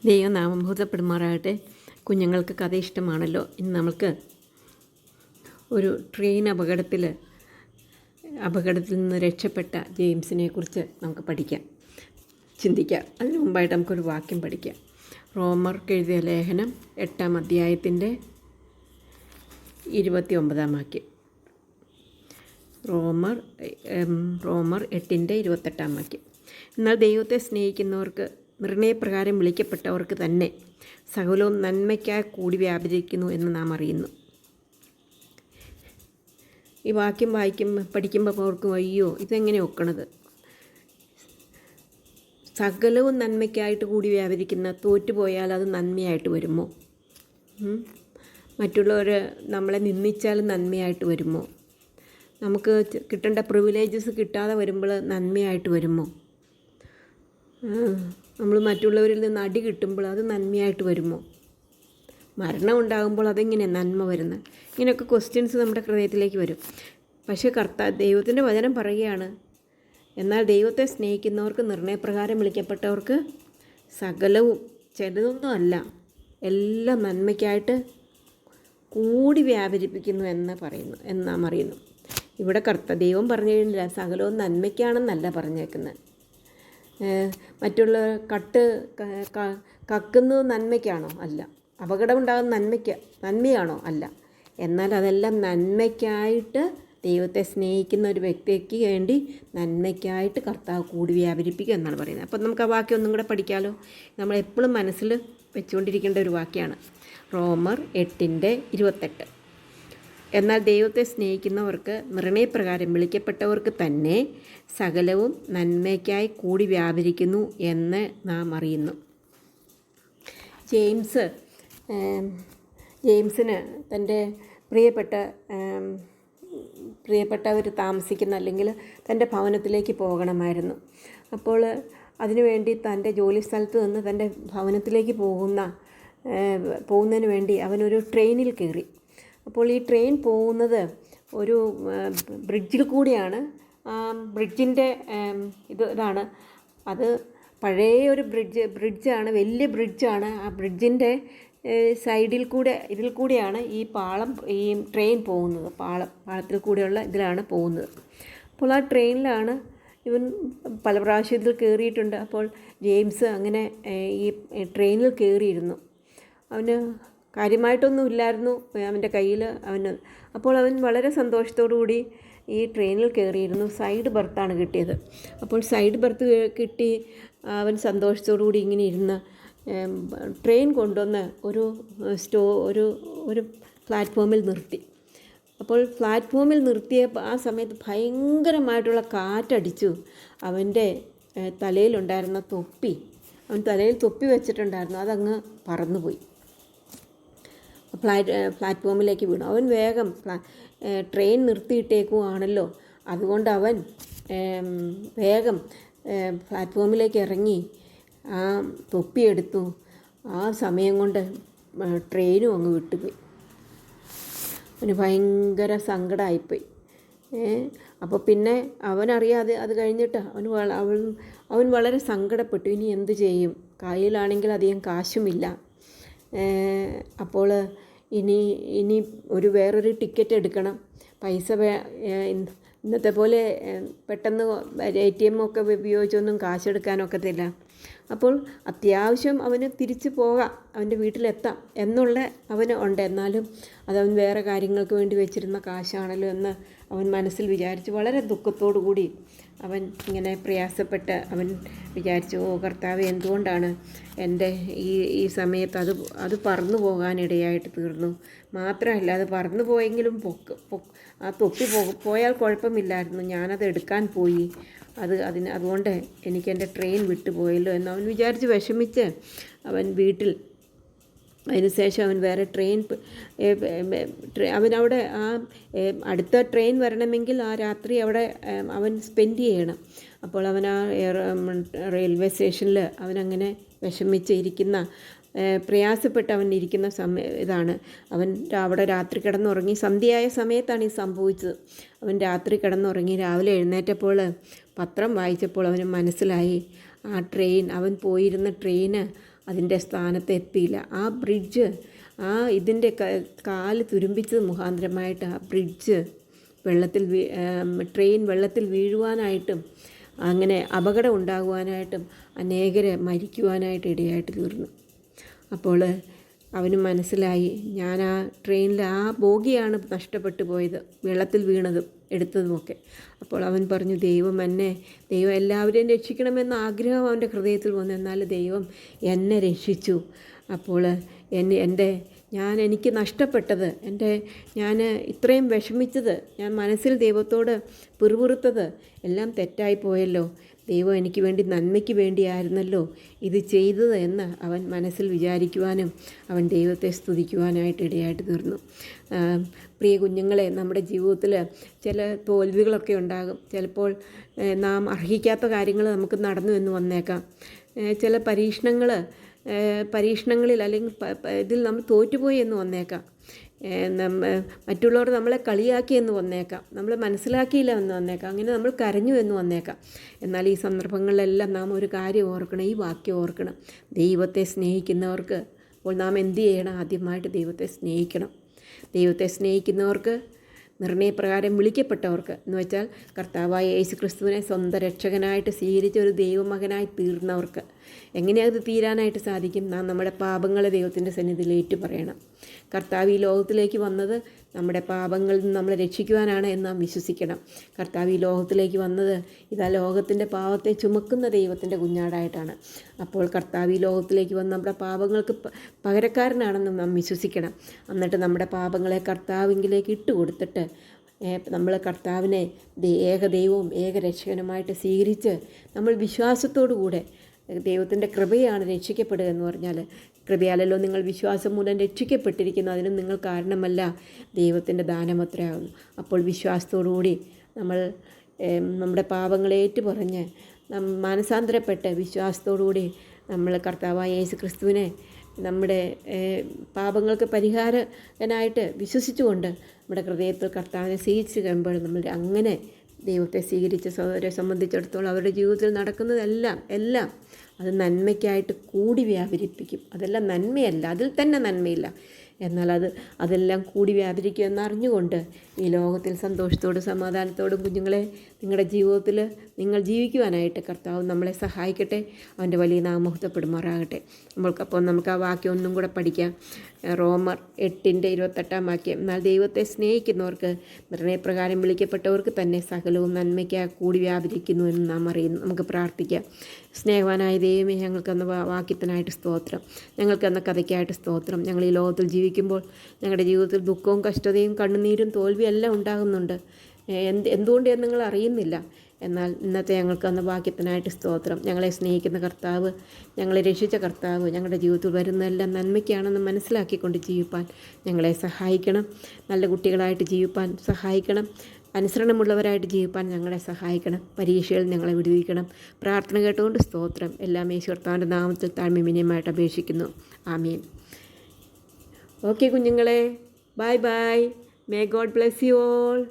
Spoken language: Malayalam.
ദൈവനാമം ഭൂതപ്പെടുമാറാകട്ടെ. കുഞ്ഞുങ്ങൾക്ക് കഥ ഇഷ്ടമാണല്ലോ. ഇന്ന് നമുക്ക് ഒരു ട്രെയിൻ അപകടത്തിൽ നിന്ന് രക്ഷപ്പെട്ട ജെയിംസിനെ കുറിച്ച് നമുക്ക് പഠിക്കാം, ചിന്തിക്കാം. അതിനു മുമ്പായിട്ട് നമുക്കൊരു വാക്യം പഠിക്കാം. റോമർക്ക് എഴുതിയ ലേഖനം 8-ാം അധ്യായത്തിൻ്റെ 29-ാം വാക്യം. റോമർ 8-28 വാക്യം. എന്നാൽ ദൈവത്തെ സ്നേഹിക്കുന്നവർക്ക് നിർണയപ്രകാരം വിളിക്കപ്പെട്ടവർക്ക് തന്നെ സകലവും നന്മയ്ക്കായി കൂടി വ്യാപരിക്കുന്നു എന്ന് നാം അറിയുന്നു. ഈ വാക്യം പഠിക്കുമ്പോൾ ഓർക്കും, അയ്യോ ഇതെങ്ങനെ ഒക്കണത്? സകലവും നന്മയ്ക്കായിട്ട് കൂടി വ്യാപരിക്കുന്ന, തോറ്റുപോയാൽ അത് നന്മയായിട്ട് വരുമോ? മറ്റുള്ളവർ നമ്മളെ നിന്ദിച്ചാൽ നന്മയായിട്ട് വരുമോ? നമുക്ക് കിട്ടേണ്ട പ്രിവിലേജസ് കിട്ടാതെ വരുമ്പോൾ നന്മയായിട്ട് വരുമോ? നമ്മൾ മറ്റുള്ളവരിൽ നിന്ന് അടി കിട്ടുമ്പോൾ അത് നന്മയായിട്ട് വരുമോ? മരണം ഉണ്ടാകുമ്പോൾ അതെങ്ങനെ നന്മ വരുന്നത്? ഇങ്ങനെയൊക്കെ ക്വസ്റ്റ്യൻസ് നമ്മുടെ ഹൃദയത്തിലേക്ക് വരും. പക്ഷേ ദൈവത്തിൻ്റെ വചനം പറയുകയാണ്, എന്നാൽ ദൈവത്തെ സ്നേഹിക്കുന്നവർക്ക് നിർണയപ്രകാരം വിളിക്കപ്പെട്ടവർക്ക് സകലവും, ചെറുതൊന്നും അല്ല, എല്ലാം നന്മയ്ക്കായിട്ട് കൂടി വ്യാപരിപ്പിക്കുന്നു എന്ന് നാം അറിയുന്നു. ഇവിടെ ദൈവം പറഞ്ഞു കഴിഞ്ഞില്ല, സകലവും നന്മയ്ക്കാണെന്നല്ല പറഞ്ഞേക്കുന്നത്. മറ്റുള്ള കക്കുന്നത് നന്മയ്ക്കാണോ? അല്ല. അപകടമുണ്ടാകുന്ന നന്മയാണോ? അല്ല. എന്നാൽ അതെല്ലാം നന്മയ്ക്കായിട്ട്, ദൈവത്തെ സ്നേഹിക്കുന്ന ഒരു വ്യക്തിക്ക് വേണ്ടി നന്മയ്ക്കായിട്ട് കർത്താവ് കൂടി വ്യാപരിപ്പിക്കുക എന്നാണ് പറയുന്നത്. അപ്പം നമുക്ക് ആ വാക്യം ഒന്നും കൂടെ പഠിക്കാമല്ലോ. നമ്മളെപ്പോഴും മനസ്സിൽ വെച്ചുകൊണ്ടിരിക്കേണ്ട ഒരു വാക്യമാണ്. റോമർ 8-28. എന്നാൽ ദൈവത്തെ സ്നേഹിക്കുന്നവർക്ക് നിർണയപ്രകാരം വിളിക്കപ്പെട്ടവർക്ക് തന്നെ സകലവും നന്മയ്ക്കായി കൂടി വ്യാപരിക്കുന്നു എന്ന് നാം അറിയുന്നു. ജെയിംസിന് തൻ്റെ പ്രിയപ്പെട്ടവർ താമസിക്കുന്ന, അല്ലെങ്കിൽ തൻ്റെ ഭവനത്തിലേക്ക് പോകണമായിരുന്നു. അപ്പോൾ അതിനുവേണ്ടി തൻ്റെ ജോലി സ്ഥലത്ത് നിന്ന് തൻ്റെ ഭവനത്തിലേക്ക് പോകുന്നതിന് വേണ്ടി അവനൊരു ട്രെയിനിൽ കയറി. അപ്പോൾ ഈ ട്രെയിൻ പോകുന്നത് ഒരു ബ്രിഡ്ജിൽ കൂടിയാണ്. ബ്രിഡ്ജിൻ്റെ ഇതാണ്, അത് പഴയ ഒരു ബ്രിഡ്ജാണ്, വലിയ ബ്രിഡ്ജാണ്. ആ ബ്രിഡ്ജിൻ്റെ ഇതിൽ കൂടെയാണ് ഈ ട്രെയിൻ പോകുന്നത്. പാളത്തിൽ കൂടെയുള്ള ഇതിലാണ് പോകുന്നത്. അപ്പോൾ ആ ട്രെയിനിലാണ് ഇവൻ പല പ്രാവശ്യം ഇതിൽ കയറിയിട്ടുണ്ട്. അപ്പോൾ ജെയിംസ് അങ്ങനെ ഈ ട്രെയിനിൽ കയറിയിരുന്നു. അവന് കാര്യമായിട്ടൊന്നും ഇല്ലായിരുന്നു അവൻ്റെ കയ്യിൽ. അപ്പോൾ അവൻ വളരെ സന്തോഷത്തോടു കൂടി ഈ ട്രെയിനിൽ കയറിയിരുന്നു. സൈഡ് ബർത്താണ് കിട്ടിയത്. അപ്പോൾ സൈഡ് ബർത്ത് കിട്ടി അവൻ സന്തോഷത്തോടു കൂടി ഇങ്ങനെ ഇരുന്ന് ട്രെയിൻ കൊണ്ടുവന്ന് ഒരു പ്ലാറ്റ്ഫോമിൽ നിർത്തി. അപ്പോൾ പ്ലാറ്റ്ഫോമിൽ നിർത്തിയ ആ സമയത്ത് ഭയങ്കരമായിട്ടുള്ള കാറ്റടിച്ചു. അവൻ്റെ തലയിലുണ്ടായിരുന്ന അവൻ തലയിൽ തൊപ്പി വെച്ചിട്ടുണ്ടായിരുന്നു, അതങ്ങ് പറന്നുപോയി, പ്ലാറ്റ്ഫോമിലേക്ക് വീണു. അവൻ വേഗം ട്രെയിൻ നിർത്തിയിട്ടേക്കുവാണല്ലോ, അതുകൊണ്ട് അവൻ വേഗം പ്ലാറ്റ്ഫോമിലേക്ക് ഇറങ്ങി ആ തൊപ്പിയെടുത്തു. ആ സമയം കൊണ്ട് ട്രെയിനും അങ്ങ് വിട്ടുപോയി. അവന് ഭയങ്കര സങ്കടമായിപ്പോയി. അപ്പോൾ പിന്നെ അവനറിയാതെ അത് കഴിഞ്ഞിട്ട് അവൻ വളരെ സങ്കടപ്പെട്ടു. ഇനി എന്ത് ചെയ്യും? കയ്യിലാണെങ്കിൽ അധികം കാശുമില്ല. അപ്പോൾ ഇനി വേറൊരു ടിക്കറ്റ് എടുക്കണം. പൈസ ഇന്നത്തെ പോലെ പെട്ടെന്ന് ATM ഒക്കെ ഉപയോഗിച്ചൊന്നും കാശെടുക്കാനൊക്കത്തില്ല. അപ്പോൾ അത്യാവശ്യം അവന് തിരിച്ചു പോകാം, അവൻ്റെ വീട്ടിലെത്താം എന്നുള്ള അവന് ഉണ്ട്. എന്നാലും അതവൻ വേറെ കാര്യങ്ങൾക്ക് വേണ്ടി വെച്ചിരുന്ന കാശാണല്ലോ എന്ന് അവൻ മനസ്സിൽ വിചാരിച്ചു. വളരെ ദുഃഖത്തോടു കൂടി അവൻ ഇങ്ങനെ പ്രയാസപ്പെട്ട് അവൻ വിചാരിച്ചു, കർത്താവേ, എന്തുകൊണ്ടാണ് എൻ്റെ ഈ സമയത്ത് അത് പറന്നു പോകാനിടയായിട്ട് തീർന്നു. മാത്രമല്ല, അത് പറന്നു പോയെങ്കിലും ആ തൊപ്പി പോയാൽ കുഴപ്പമില്ലായിരുന്നു, ഞാനത് എടുക്കാൻ പോയി, അതുകൊണ്ട് എനിക്ക് എൻ്റെ ട്രെയിൻ വിട്ടുപോയല്ലോ എന്ന് അവൻ വിചാരിച്ച് വിഷമിച്ച് അവൻ വീട്ടിൽ. അതിനുശേഷം അവൻ വേറെ അവനവിടെ അടുത്ത ട്രെയിൻ വരണമെങ്കിൽ ആ രാത്രി അവിടെ അവൻ സ്പെൻഡ് ചെയ്യണം. അപ്പോൾ അവൻ ആ റെയിൽവേ സ്റ്റേഷനിൽ അവനങ്ങനെ വിഷമിച്ച് പ്രയാസപ്പെട്ട് അവൻ ഇരിക്കുന്ന ഇതാണ്. അവൻ അവിടെ രാത്രി കിടന്നുറങ്ങി. സന്ധ്യയായ സമയത്താണ് ഇത് സംഭവിച്ചത്. അവൻ രാത്രി കിടന്നുറങ്ങി. രാവിലെ എഴുന്നേറ്റപ്പോൾ പത്രം വായിച്ചപ്പോൾ അവന് മനസ്സിലായി, അവൻ പോയിരുന്ന ട്രെയിന് അതിൻ്റെ സ്ഥാനത്ത് എത്തിയില്ല. ആ ബ്രിഡ്ജ് ഇതിൻ്റെ കാല് തുരുമ്പിച്ചത് മുഖാന്തരമായിട്ട് ആ ബ്രിഡ്ജ് ട്രെയിൻ വെള്ളത്തിൽ വീഴുവാനായിട്ടും അങ്ങനെ അപകടം ഉണ്ടാകുവാനായിട്ടും അനേകരെ മരിക്കുവാനായിട്ട് ഇടയായിട്ട് തീർന്നു. അപ്പോൾ അവന് മനസ്സിലായി, ഞാൻ ആ ട്രെയിനിൽ ആ ബോഗിയാണ് നഷ്ടപ്പെട്ടു പോയത്, വെള്ളത്തിൽ വീണതും എടുത്തതുമൊക്കെ. അപ്പോൾ അവൻ പറഞ്ഞു, ദൈവം എല്ലാവരെയും രക്ഷിക്കണമെന്ന ആഗ്രഹം അവൻ്റെ ഹൃദയത്തിൽ വന്നു. എന്നാൽ ദൈവം എന്നെ രക്ഷിച്ചു. അപ്പോൾ എനിക്ക് നഷ്ടപ്പെട്ടത്, ഞാൻ ഇത്രയും വിഷമിച്ചത്, ഞാൻ മനസ്സിൽ ദൈവത്തോട് പിറുപിറുത്തത് എല്ലാം തെറ്റായിപ്പോയല്ലോ. ദൈവം എനിക്ക് വേണ്ടി നന്മയ്ക്ക് വേണ്ടിയായിരുന്നല്ലോ ഇത് ചെയ്തത് എന്ന് അവൻ മനസ്സിൽ വിചാരിക്കുവാനും അവൻ ദൈവത്തെ സ്തുതിക്കുവാനായിട്ട് ഇടയായിട്ട് തീർന്നു. പ്രിയ കുഞ്ഞുങ്ങളെ, നമ്മുടെ ജീവിതത്തിൽ ചില തോൽവികളൊക്കെ ഉണ്ടാകും. ചിലപ്പോൾ നാം അർഹിക്കാത്ത കാര്യങ്ങൾ നമുക്ക് നടന്നു എന്ന് വന്നേക്കാം. ചില പരീക്ഷണങ്ങളിൽ അല്ലെങ്കിൽ ഇതിൽ നമ്മൾ തോറ്റുപോയി എന്ന് വന്നേക്കാം. മറ്റുള്ളവർ നമ്മളെ കളിയാക്കി എന്ന് വന്നേക്കാം, നമ്മളെ മനസ്സിലാക്കിയില്ല എന്ന് വന്നേക്കാം, അങ്ങനെ നമ്മൾ കരഞ്ഞു എന്ന് വന്നേക്കാം. എന്നാൽ ഈ സന്ദർഭങ്ങളിലെല്ലാം നാം ഒരു കാര്യം ഓർക്കണം, ഈ വാക്യം ഓർക്കണം. ദൈവത്തെ സ്നേഹിക്കുന്നവർക്ക് അപ്പോൾ നാം എന്ത് ചെയ്യണം? ആദ്യമായിട്ട് ദൈവത്തെ സ്നേഹിക്കണം. ദൈവത്തെ സ്നേഹിക്കുന്നവർക്ക്, നിർണയപ്രകാരം വിളിക്കപ്പെട്ടവർക്ക് എന്ന് വെച്ചാൽ കർത്താവായ യേശു ക്രിസ്തുവിനെ സ്വന്തം രക്ഷകനായിട്ട് സ്വീകരിച്ച ഒരു ദൈവമകനായി തീർന്നവർക്ക് എങ്ങനെയത് തീരാനായിട്ട് സാധിക്കും? നാം നമ്മുടെ പാപങ്ങളെ ദൈവത്തിൻ്റെ സന്നിധിയിൽ ഏറ്റുപറയണം. കർത്താവ് ഈ ലോകത്തിലേക്ക് വന്നത് നമ്മുടെ പാപങ്ങളിൽ നിന്ന് നമ്മളെ രക്ഷിക്കുവാനാണ് എന്ന് നാം വിശ്വസിക്കണം. കർത്താവ് ഈ ലോകത്തിലേക്ക് വന്നത് ലോകത്തിൻ്റെ പാപത്തെ ചുമക്കുന്ന ദൈവത്തിൻ്റെ കുഞ്ഞാടായിട്ടാണ്. അപ്പോൾ കർത്താവ് ഈ ലോകത്തിലേക്ക് വന്ന് നമ്മുടെ പാപങ്ങൾക്ക് പകരക്കാരനാണെന്ന് നാം വിശ്വസിക്കണം. എന്നിട്ട് നമ്മുടെ പാപങ്ങളെ കർത്താവിലേക്ക് ഇട്ടുകൊടുത്തിട്ട് നമ്മൾ കർത്താവിനെ ഏകദൈവവും ഏകരക്ഷകനുമായിട്ട് സ്വീകരിച്ച് നമ്മൾ വിശ്വാസത്തോടു കൂടെ, ദൈവത്തിൻ്റെ കൃപയാണ് രക്ഷിക്കപ്പെടുക എന്ന് പറഞ്ഞാൽ, കൃപയാലല്ലോ നിങ്ങൾ വിശ്വാസം മൂലം രക്ഷിക്കപ്പെട്ടിരിക്കുന്നു, അതിനും നിങ്ങൾ കാരണമല്ല, ദൈവത്തിൻ്റെ ദാനമത്രയാകുന്നു. അപ്പോൾ വിശ്വാസത്തോടുകൂടി നമ്മുടെ പാപങ്ങളെ ഏറ്റുപറഞ്ഞ് മാനസാന്തരപ്പെട്ട് വിശ്വാസത്തോടുകൂടി നമ്മൾ കർത്താവായ യേശു ക്രിസ്തുവിനെ നമ്മുടെ പാപങ്ങൾക്ക് പരിഹാരകനായിട്ട് വിശ്വസിച്ചുകൊണ്ട് നമ്മുടെ ഹൃദയത്തിൽ കർത്താവിനെ സ്വീകരിച്ച് കഴിയുമ്പോൾ നമ്മൾ അങ്ങനെ ദൈവത്തെ സ്വീകരിച്ച സഹോദരരെ സംബന്ധിച്ചിടത്തോളം അവരുടെ ജീവിതത്തിൽ നടക്കുന്നതെല്ലാം അത് നന്മയ്ക്കായിട്ട് കൂടി വ്യാപരിപ്പിക്കും. അതെല്ലാം നന്മയല്ല, അതിൽ തന്നെ നന്മയില്ല, എന്നാൽ അതെല്ലാം കൂടി വ്യാപരിക്കും എന്നറിഞ്ഞുകൊണ്ട് ഈ ലോകത്തിൽ സന്തോഷത്തോടും സമാധാനത്തോടും കുഞ്ഞുങ്ങളെ നിങ്ങളുടെ ജീവിതത്തിൽ നിങ്ങൾ ജീവിക്കുവാനായിട്ട് കർത്താവ് നമ്മളെ സഹായിക്കട്ടെ. അവൻ്റെ വലിയ നാമഹത്വപ്പെടുമാറാകട്ടെ. നമുക്ക് ആ വാക്യം ഒന്നും കൂടെ പഠിക്കാം. റോമർ 8:28 വാക്യം. എന്നാൽ ദൈവത്തെ സ്നേഹിക്കുന്നവർക്ക് നിർണയപ്രകാരം വിളിക്കപ്പെട്ടവർക്ക് തന്നെ സകലവും നന്മയ്ക്കായി കൂടി വ്യാപരിക്കുന്നു എന്ന് നാം അറിയുന്നു. നമുക്ക് പ്രാർത്ഥിക്കാം. സ്നേഹവാനായ ദൈവമേ, ഞങ്ങൾക്കെന്ന വാക്യത്തിനായിട്ട് സ്തോത്രം, ഞങ്ങൾക്കെന്ന കഥയ്ക്കായിട്ട് സ്തോത്രം. ഞങ്ങൾ ഈ ലോകത്തിൽ ജീവിക്കുമ്പോൾ ഞങ്ങളുടെ ജീവിതത്തിൽ ദുഃഖവും കഷ്ടതയും കണ്ണുനീരും തോൽവിയും എല്ലാം ഉണ്ടാകുന്നുണ്ട്. എന്തുകൊണ്ടെന്ന് നിങ്ങൾ അറിയുന്നില്ല. എന്നാൽ ഇന്നത്തെ ഞങ്ങൾക്കെന്ന വാക്യത്തിനായിട്ട് സ്തോത്രം. ഞങ്ങളെ സ്നേഹിക്കുന്ന കർത്താവ്, ഞങ്ങളെ രക്ഷിച്ച കർത്താവ് ഞങ്ങളുടെ ജീവിതത്തിൽ വരുന്നതെല്ലാം നന്മയ്ക്കാണെന്ന് മനസ്സിലാക്കിക്കൊണ്ട് ജീവിപ്പാൻ ഞങ്ങളെ സഹായിക്കണം. നല്ല കുട്ടികളായിട്ട് ജീവിപ്പാൻ സഹായിക്കണം. അനുസരണമുള്ളവരായിട്ട് ജീവിപ്പാൻ ഞങ്ങളെ സഹായിക്കണം. പരീക്ഷയിൽ ഞങ്ങളെ വിടുവിക്കണം. പ്രാർത്ഥന കേട്ടുകൊണ്ട് സ്തോത്രം. എല്ലാം യേശുവിന്റെ നാമത്തിൽ താഴ്മ അപേക്ഷിക്കുന്നു. ആമീൻ. ഓക്കെ കുഞ്ഞുങ്ങളെ, bye bye. May God bless you all.